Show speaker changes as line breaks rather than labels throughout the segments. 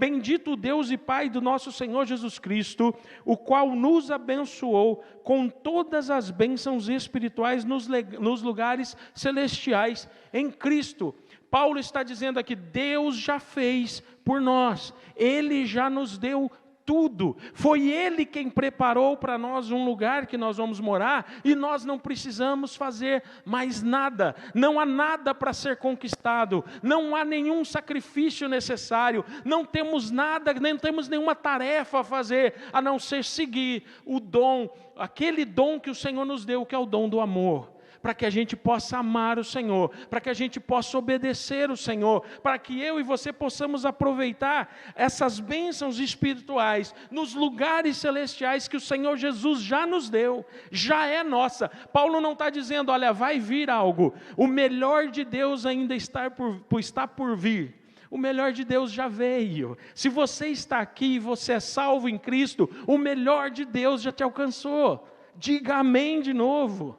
bendito o Deus e Pai do nosso Senhor Jesus Cristo, o qual nos abençoou com todas as bênçãos espirituais nos lugares celestiais em Cristo. Paulo está dizendo aqui, Deus já fez por nós, Ele já nos deu tudo, foi Ele quem preparou para nós um lugar que nós vamos morar, e nós não precisamos fazer mais nada, não há nada para ser conquistado, não há nenhum sacrifício necessário, não temos nada, nem temos nenhuma tarefa a fazer, a não ser seguir o dom, aquele dom que o Senhor nos deu, que é o dom do amor, para que a gente possa amar o Senhor, para que a gente possa obedecer o Senhor, para que eu e você possamos aproveitar essas bênçãos espirituais, nos lugares celestiais que o Senhor Jesus já nos deu, já é nossa. Paulo não está dizendo, olha, vai vir algo, o melhor de Deus ainda está por vir. O melhor de Deus já veio. Se você está aqui e você é salvo em Cristo, o melhor de Deus já te alcançou. Diga amém de novo.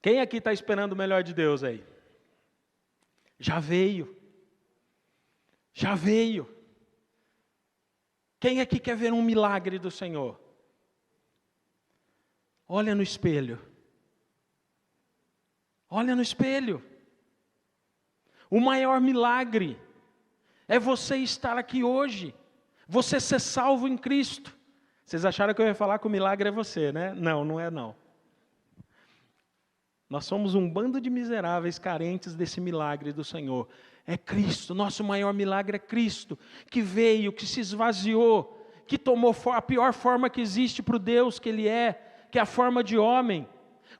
Quem aqui está esperando o melhor de Deus aí? Já veio. Já veio. Quem aqui quer ver um milagre do Senhor? Olha no espelho. Olha no espelho. O maior milagre é você estar aqui hoje. Você ser salvo em Cristo. Vocês acharam que eu ia falar que o milagre é você, né? Não, não é não. Nós somos um bando de miseráveis carentes desse milagre do Senhor. É Cristo, nosso maior milagre é Cristo, que veio, que se esvaziou, que tomou a pior forma que existe para o Deus que Ele é, que é a forma de homem.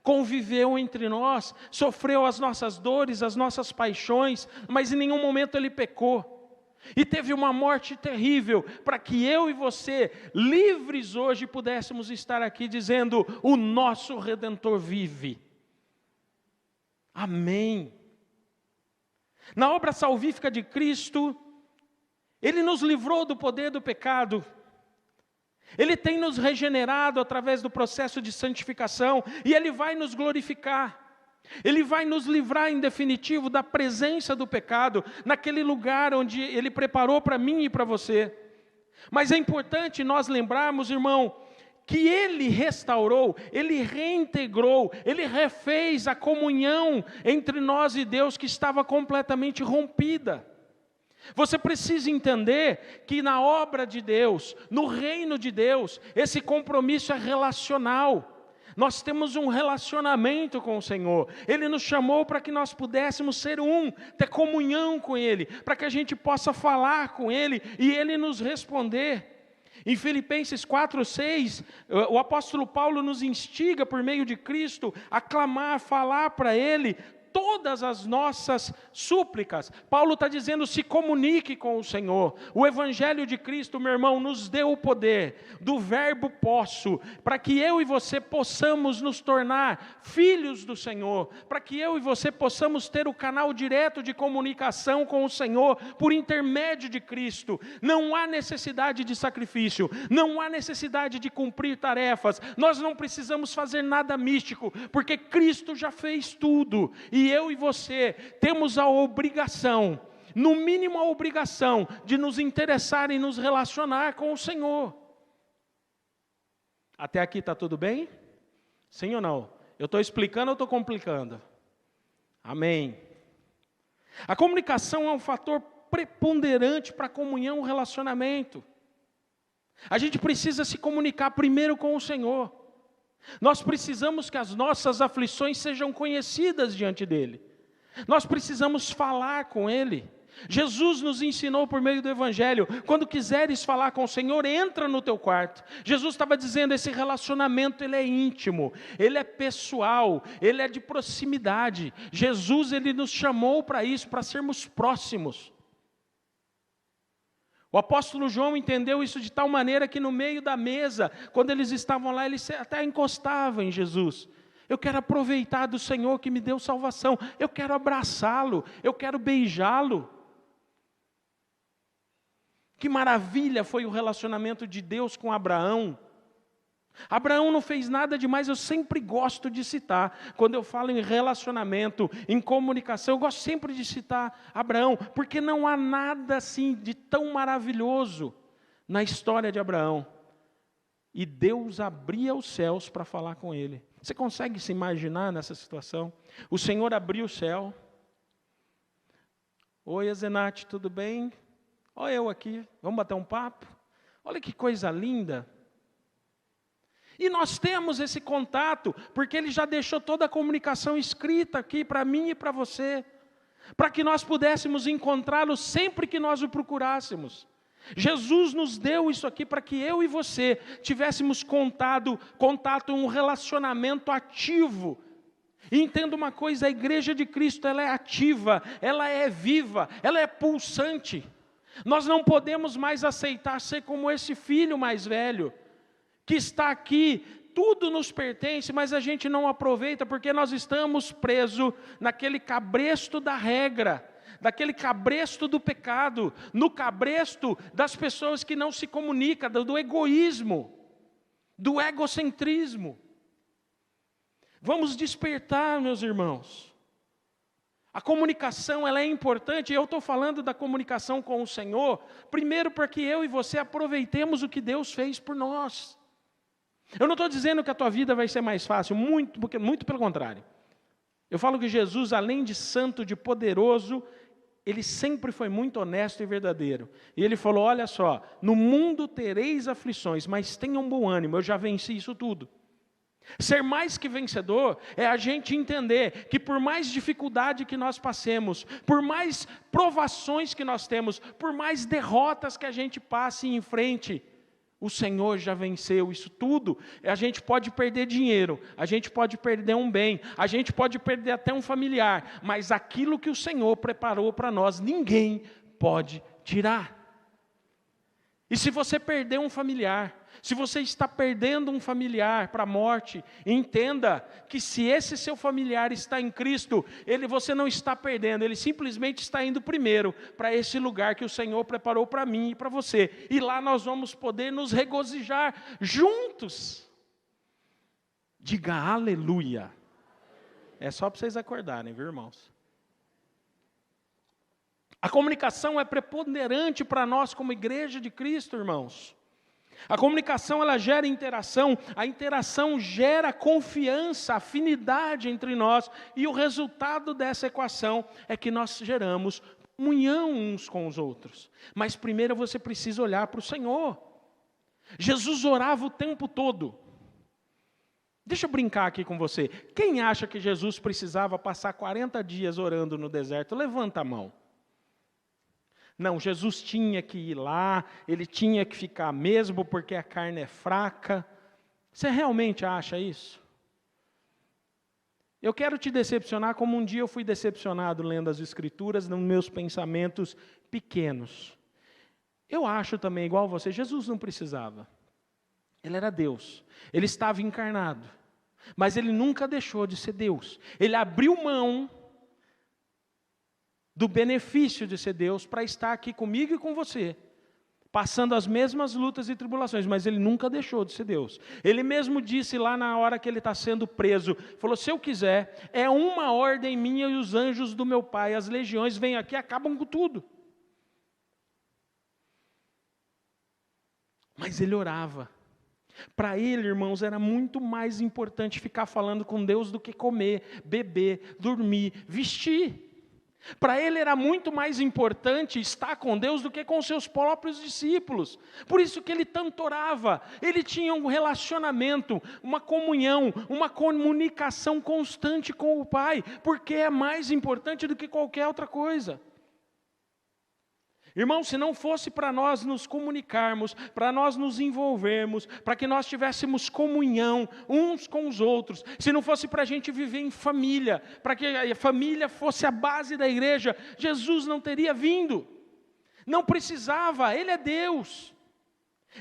Conviveu entre nós, sofreu as nossas dores, as nossas paixões, mas em nenhum momento Ele pecou. E teve uma morte terrível, para que eu e você, livres hoje, pudéssemos estar aqui dizendo, o nosso Redentor vive. Amém. Na obra salvífica de Cristo, Ele nos livrou do poder do pecado. Ele tem nos regenerado através do processo de santificação, e Ele vai nos glorificar. Ele vai nos livrar em definitivo da presença do pecado, naquele lugar onde Ele preparou para mim e para você. Mas é importante nós lembrarmos, irmão, que Ele restaurou, Ele reintegrou, Ele refez a comunhão entre nós e Deus que estava completamente rompida. Você precisa entender que na obra de Deus, no reino de Deus, esse compromisso é relacional. Nós temos um relacionamento com o Senhor. Ele nos chamou para que nós pudéssemos ser um, ter comunhão com Ele, para que a gente possa falar com Ele e Ele nos responder. Em Filipenses 4:6, o apóstolo Paulo nos instiga por meio de Cristo a clamar, a falar para Ele todas as nossas súplicas. Paulo está dizendo, se comunique com o Senhor. O Evangelho de Cristo, meu irmão, nos deu o poder do verbo posso, para que eu e você possamos nos tornar filhos do Senhor, para que eu e você possamos ter o canal direto de comunicação com o Senhor, por intermédio de Cristo. Não há necessidade de sacrifício, não há necessidade de cumprir tarefas, nós não precisamos fazer nada místico, porque Cristo já fez tudo, e eu e você temos a obrigação, no mínimo a obrigação, de nos interessar e nos relacionar com o Senhor. Até aqui está tudo bem? Sim ou não? Eu estou explicando ou estou complicando? Amém. A comunicação é um fator preponderante para a comunhão e o relacionamento. A gente precisa se comunicar primeiro com o Senhor. Nós precisamos que as nossas aflições sejam conhecidas diante dEle. Nós precisamos falar com Ele. Jesus nos ensinou por meio do Evangelho, quando quiseres falar com o Senhor, entra no teu quarto. Jesus estava dizendo, esse relacionamento ele é íntimo, ele é pessoal, ele é de proximidade. Jesus ele nos chamou para isso, para sermos próximos. O apóstolo João entendeu isso de tal maneira que no meio da mesa, quando eles estavam lá, ele até encostava em Jesus. Eu quero aproveitar do Senhor que me deu salvação, eu quero abraçá-lo, eu quero beijá-lo. Que maravilha foi o relacionamento de Deus com Abraão. Abraão não fez nada demais, eu sempre gosto de citar, quando eu falo em relacionamento, em comunicação, eu gosto sempre de citar Abraão, porque não há nada assim de tão maravilhoso na história de Abraão. E Deus abria os céus para falar com ele. Você consegue se imaginar nessa situação? O Senhor abriu o céu. Oi, Azenate, tudo bem? Olha eu aqui, vamos bater um papo? Olha que coisa linda. E nós temos esse contato, porque Ele já deixou toda a comunicação escrita aqui para mim e para você, para que nós pudéssemos encontrá-lo sempre que nós o procurássemos. Jesus nos deu isso aqui para que eu e você tivéssemos contato, um relacionamento ativo. E entenda uma coisa, a igreja de Cristo, ela é ativa, ela é viva, ela é pulsante. Nós não podemos mais aceitar ser como esse filho mais velho, que está aqui, tudo nos pertence, mas a gente não aproveita porque nós estamos presos naquele cabresto da regra, daquele cabresto do pecado, no cabresto das pessoas que não se comunicam, do egoísmo, do egocentrismo. Vamos despertar, meus irmãos. A comunicação, ela é importante, e eu estou falando da comunicação com o Senhor, primeiro para que eu e você aproveitemos o que Deus fez por nós. Eu não estou dizendo que a tua vida vai ser mais fácil, muito pelo contrário. Eu falo que Jesus, além de santo, de poderoso, Ele sempre foi muito honesto e verdadeiro. E Ele falou, olha só, no mundo tereis aflições, mas tenham bom ânimo, eu já venci isso tudo. Ser mais que vencedor é a gente entender que por mais dificuldade que nós passemos, por mais provações que nós temos, por mais derrotas que a gente passe em frente, o Senhor já venceu isso tudo. A gente pode perder dinheiro, a gente pode perder um bem, a gente pode perder até um familiar, mas aquilo que o Senhor preparou para nós, ninguém pode tirar. E se você perder um familiar, se você está perdendo um familiar para a morte, entenda que se esse seu familiar está em Cristo, você não está perdendo, ele simplesmente está indo primeiro para esse lugar que o Senhor preparou para mim e para você. E lá nós vamos poder nos regozijar juntos. Diga aleluia. É só para vocês acordarem, viu, irmãos? A comunicação é preponderante para nós como igreja de Cristo, irmãos. A comunicação, ela gera interação, a interação gera confiança, afinidade entre nós, e o resultado dessa equação é que nós geramos comunhão uns com os outros. Mas primeiro você precisa olhar para o Senhor. Jesus orava o tempo todo. Deixa eu brincar aqui com você. Quem acha que Jesus precisava passar 40 dias orando no deserto? Levanta a mão. Não, Jesus tinha que ir lá, ele tinha que ficar mesmo porque a carne é fraca. Você realmente acha isso? Eu quero te decepcionar como um dia eu fui decepcionado lendo as Escrituras nos meus pensamentos pequenos. Eu acho também, igual você, Jesus não precisava. Ele era Deus, ele estava encarnado, mas ele nunca deixou de ser Deus. Ele abriu mão do benefício de ser Deus para estar aqui comigo e com você, passando as mesmas lutas e tribulações, mas ele nunca deixou de ser Deus. Ele mesmo disse lá na hora que ele está sendo preso, falou, se eu quiser, é uma ordem minha e os anjos do meu Pai, as legiões vêm aqui e acabam com tudo. Mas ele orava. Para ele, irmãos, era muito mais importante ficar falando com Deus do que comer, beber, dormir, vestir. Para ele era muito mais importante estar com Deus do que com seus próprios discípulos. Por isso que ele tanto orava. Ele tinha um relacionamento, uma comunhão, uma comunicação constante com o Pai, porque é mais importante do que qualquer outra coisa. Irmão, se não fosse para nós nos comunicarmos, para nós nos envolvermos, para que nós tivéssemos comunhão uns com os outros, se não fosse para a gente viver em família, para que a família fosse a base da igreja, Jesus não teria vindo. Não precisava, Ele é Deus.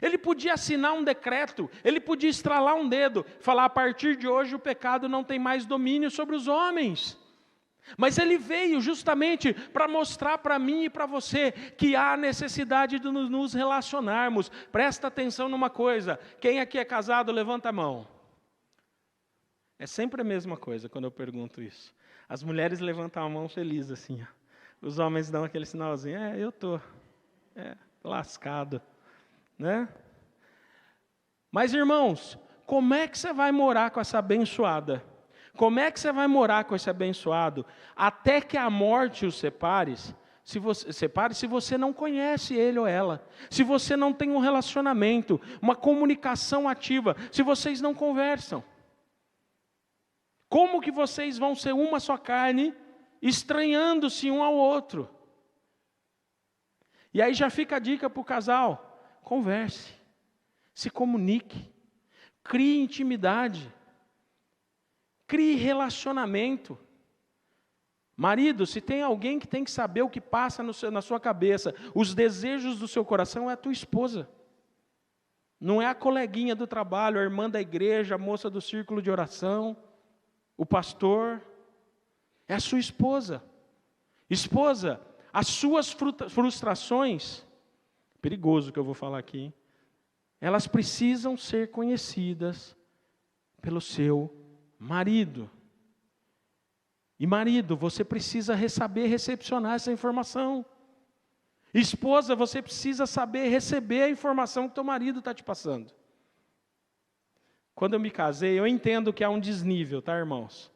Ele podia assinar um decreto, Ele podia estralar um dedo, falar a partir de hoje o pecado não tem mais domínio sobre os homens. Mas ele veio justamente para mostrar para mim e para você que há necessidade de nos relacionarmos. Presta atenção numa coisa: quem aqui é casado, levanta a mão. É sempre a mesma coisa quando eu pergunto isso. As mulheres levantam a mão feliz assim, ó. Os homens dão aquele sinalzinho: eu estou lascado, né? Mas irmãos, como é que você vai morar com essa abençoada? Como é que você vai morar com esse abençoado até que a morte os separe? Se você não conhece ele ou ela, se você não tem um relacionamento, uma comunicação ativa, se vocês não conversam, como que vocês vão ser uma só carne, estranhando-se um ao outro? E aí já fica a dica para o casal: converse, se comunique, crie intimidade, crie relacionamento. Marido, se tem alguém que tem que saber o que passa na sua cabeça, os desejos do seu coração, é a tua esposa. Não é a coleguinha do trabalho, a irmã da igreja, a moça do círculo de oração, o pastor. É a sua esposa. Esposa, as suas frustrações, perigoso que eu vou falar aqui, hein? Elas precisam ser conhecidas pelo seu marido. E marido, você precisa saber recepcionar essa informação. Esposa, você precisa saber receber a informação que teu marido está te passando. Quando eu me casei, eu entendo que há um desnível, tá, irmãos?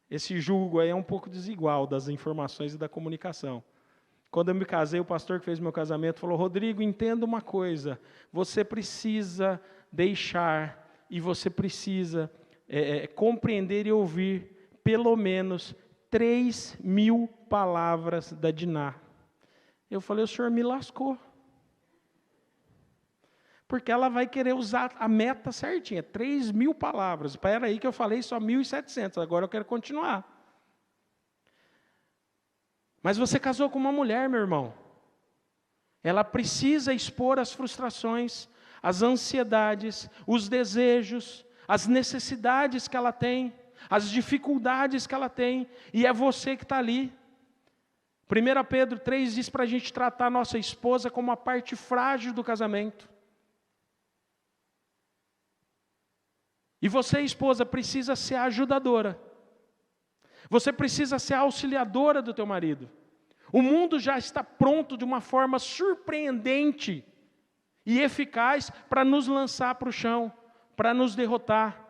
Esse julgo aí é um pouco desigual das informações e da comunicação. Quando eu me casei, o pastor que fez meu casamento falou: Rodrigo, entenda uma coisa, você precisa deixar e você precisa compreender e ouvir pelo menos 3.000 palavras da Diná. Eu falei: o senhor me lascou. Porque ela vai querer usar a meta certinha, 3.000 palavras. Espera aí que eu falei só 1.700, agora eu quero continuar. Mas você casou com uma mulher, meu irmão. Ela precisa expor as frustrações, as ansiedades, os desejos, as necessidades que ela tem, as dificuldades que ela tem, e é você que está ali. 1 Pedro 3 diz para a gente tratar a nossa esposa como a parte frágil do casamento. E você, esposa, precisa ser a ajudadora. Você precisa ser a auxiliadora do teu marido. O mundo já está pronto de uma forma surpreendente e eficaz para nos lançar para o chão, para nos derrotar.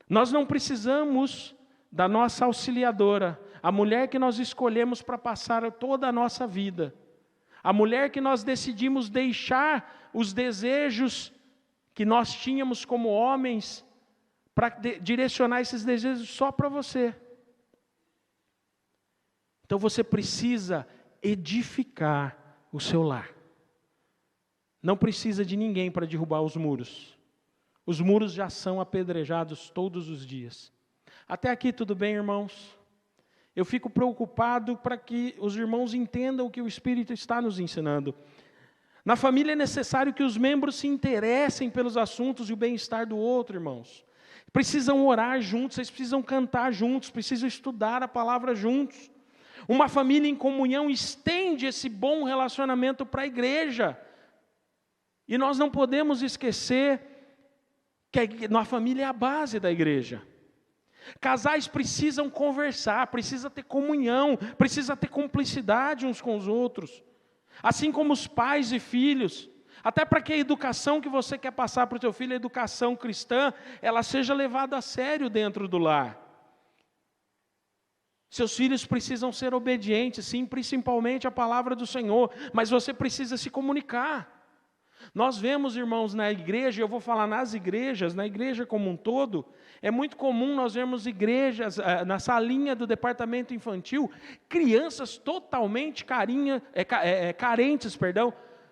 Nós não precisamos da nossa auxiliadora, a mulher que nós escolhemos para passar toda a nossa vida. A mulher que nós decidimos deixar os desejos que nós tínhamos como homens, para direcionar esses desejos só para você. Então você precisa edificar o seu lar. Não precisa de ninguém para derrubar os muros. Os muros já são apedrejados todos os dias. Até aqui tudo bem, irmãos? Eu fico preocupado para que os irmãos entendam o que o Espírito está nos ensinando. Na família é necessário que os membros se interessem pelos assuntos e o bem-estar do outro, irmãos. Precisam orar juntos, vocês precisam cantar juntos, precisam estudar a palavra juntos. Uma família em comunhão estende esse bom relacionamento para a igreja. E nós não podemos esquecer que a família é a base da igreja. Casais precisam conversar, precisa ter comunhão, precisa ter cumplicidade uns com os outros. Assim como os pais e filhos, até para que a educação que você quer passar para o teu filho, a educação cristã, ela seja levada a sério dentro do lar. Seus filhos precisam ser obedientes, sim, principalmente à palavra do Senhor, mas você precisa se comunicar. Nós vemos, irmãos, na igreja, eu vou falar nas igrejas, na igreja como um todo, é muito comum nós vermos igrejas, na salinha do departamento infantil, crianças totalmente carentes,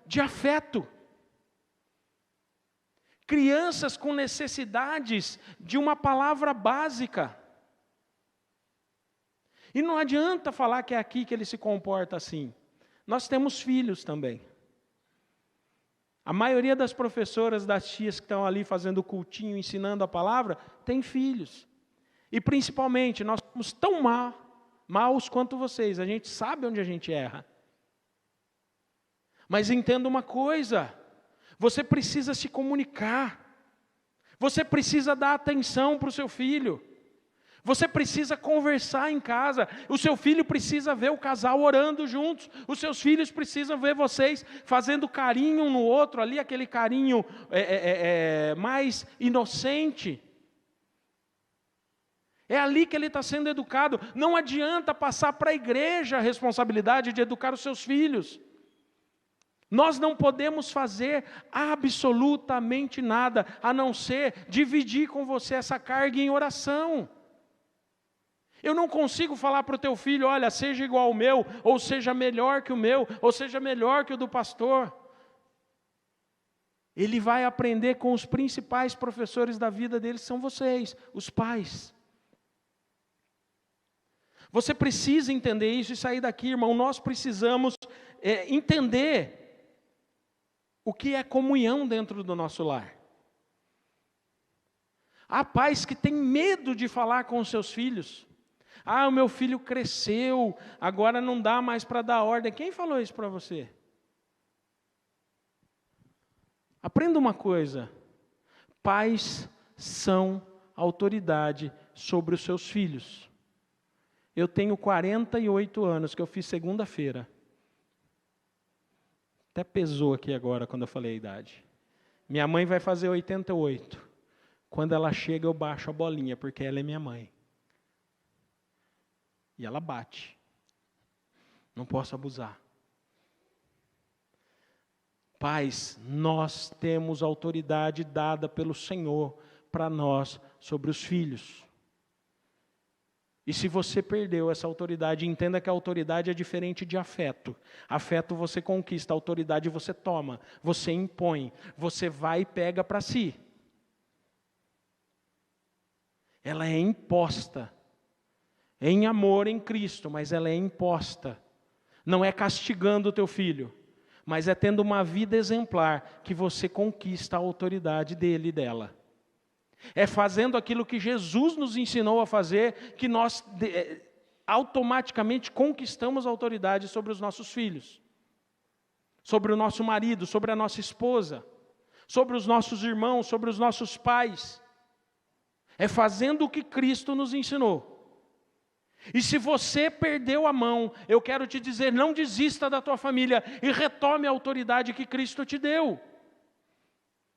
de afeto. Crianças com necessidades de uma palavra básica. E não adianta falar que é aqui que ele se comporta assim. Nós temos filhos também. A maioria das professoras, das tias que estão ali fazendo o cultinho, ensinando a palavra, tem filhos. E principalmente, nós somos tão maus quanto vocês, a gente sabe onde a gente erra. Mas entenda uma coisa, você precisa se comunicar, você precisa dar atenção para o seu filho, você precisa conversar em casa, o seu filho precisa ver o casal orando juntos, os seus filhos precisam ver vocês fazendo carinho um no outro, ali aquele carinho mais inocente. É ali que ele está sendo educado. Não adianta passar para a igreja a responsabilidade de educar os seus filhos. Nós não podemos fazer absolutamente nada, a não ser dividir com você essa carga em oração. Eu não consigo falar para o teu filho, olha, seja igual ao meu, ou seja melhor que o meu, ou seja melhor que o do pastor. Ele vai aprender com os principais professores da vida dele, são vocês, os pais. Você precisa entender isso e sair daqui, irmão. Nós precisamos entender o que é comunhão dentro do nosso lar. Há pais que têm medo de falar com os seus filhos. Ah, o meu filho cresceu, agora não dá mais para dar ordem. Quem falou isso para você? Aprenda uma coisa. Pais são autoridade sobre os seus filhos. Eu tenho 48 anos, que eu fiz segunda-feira. Até pesou aqui agora quando eu falei a idade. Minha mãe vai fazer 88. Quando ela chega, eu baixo a bolinha, porque ela é minha mãe. E ela bate. Não posso abusar. Pais, nós temos autoridade dada pelo Senhor para nós sobre os filhos. E se você perdeu essa autoridade, entenda que a autoridade é diferente de afeto. Afeto você conquista, a autoridade você toma, você impõe, você vai e pega para si. Ela é imposta, em amor em Cristo, mas ela é imposta. Não é castigando o teu filho, mas é tendo uma vida exemplar que você conquista a autoridade dele e dela. É fazendo aquilo que Jesus nos ensinou a fazer, que nós automaticamente conquistamos a autoridade sobre os nossos filhos, sobre o nosso marido, sobre a nossa esposa, sobre os nossos irmãos, sobre os nossos pais. É fazendo o que Cristo nos ensinou. E se você perdeu a mão, eu quero te dizer, não desista da tua família e retome a autoridade que Cristo te deu.